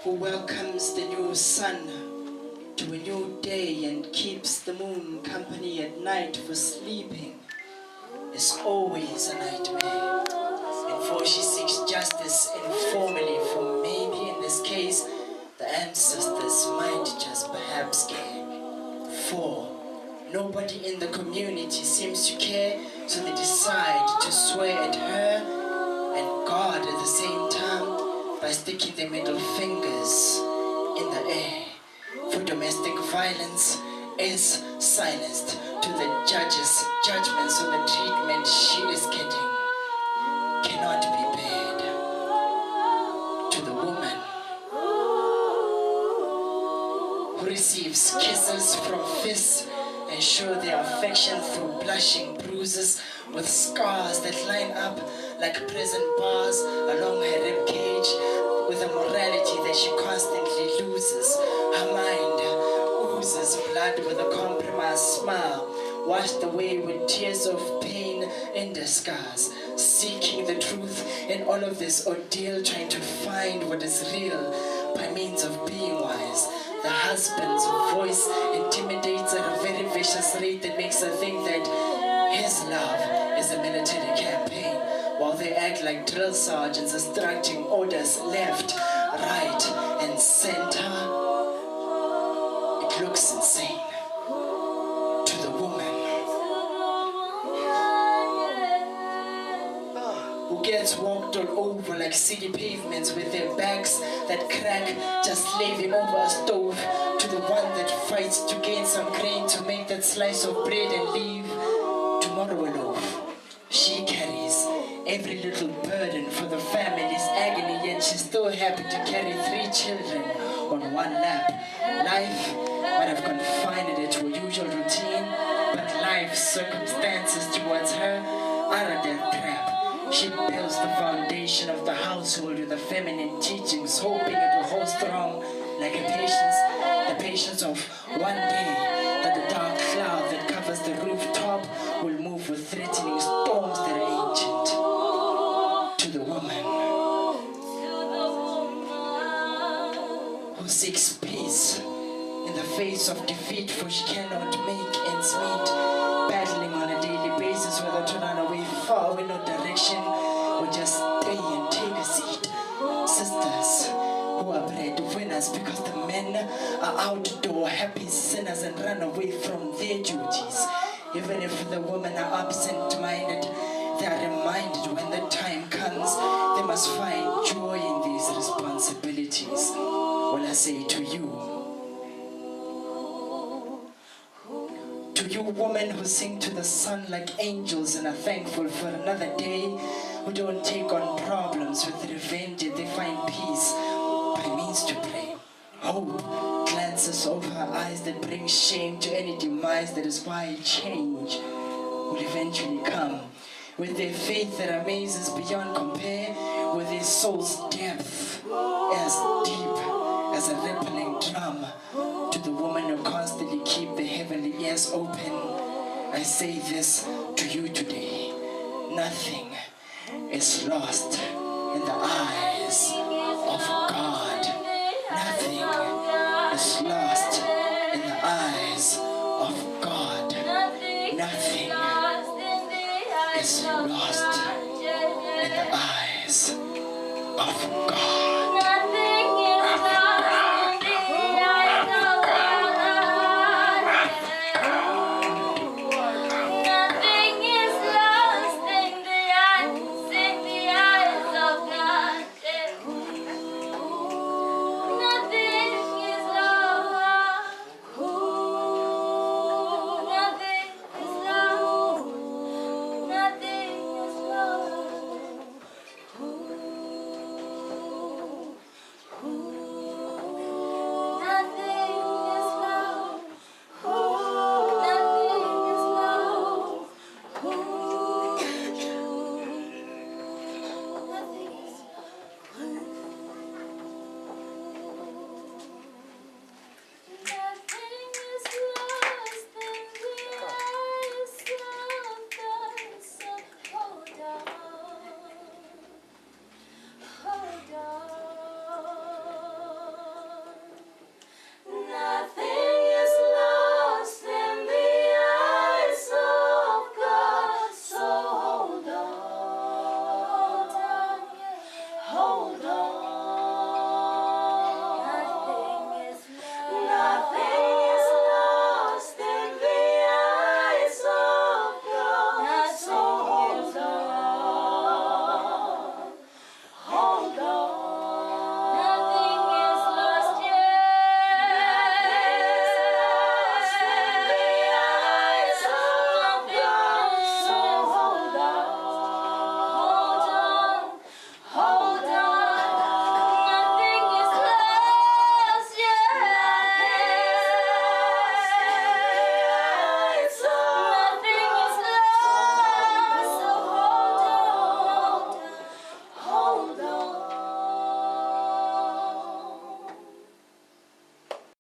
who welcomes the new sun to a new day and keeps the moon company at night for sleeping, is always a nightmare. And for she seeks justice informally, for maybe in this case the ancestors might just perhaps care. For nobody in the community seems to care, so they decide to swear at her and God at the same time by sticking their middle fingers in the air. For domestic violence is silenced to the judge's judgment, so the treatment she is getting cannot be paid to the woman who receives kisses from fists and show their affection through blushing bruises with scars that line up like prison bars along her rib cage, with a morality that she constantly loses. Her mind oozes blood with a compromised smile, washed away with tears of pain in disguise, seeking the truth in all of this ordeal, trying to find what is real by means of being wise. The husband's voice intimidates at a very vicious rate that makes her think that his love is a military campaign, while they act like drill sergeants instructing orders left, right, and center. It looks insane to the woman who gets walked all over like city pavements with their backs that crack, just slaving over a stove, to the one that fights to gain some grain to make that slice of bread and leave tomorrow a loaf. She carries every little burden for the family's agony, yet she's still happy to carry 3 children on one lap. Life might have confined her to a usual routine, but life's circumstances towards her are a death trap. She builds the foundation of the household with the feminine teachings, hoping it will hold strong like a the patience of one day that the dark cloud that covers the rooftop will move with threatening storms that are ancient. To the woman who seeks peace in the face of defeat, for she cannot make ends meet, battling on a daily basis whether to run away far with no direction or just stay and take a seat. Sisters who are breadwinners because the men are outdoor happy sinners and run away from their duties. Even if the women are absent-minded, they are reminded when the time comes they must find joy in these responsibilities. Well, I say to you women who sing to the sun like angels and are thankful for another day, who don't take on problems with revenge, yet they find peace by means to pray. Hope glances over her eyes that bring shame to any demise. That is why change will eventually come. With their faith that amazes beyond compare, with their soul's depth as deep as a rippling drum. To the woman who constantly keep the heavenly ears open, I say this to you today: nothing is lost in the eyes of God. Nothing is lost in the eyes of God. Nothing is lost in the eyes of God.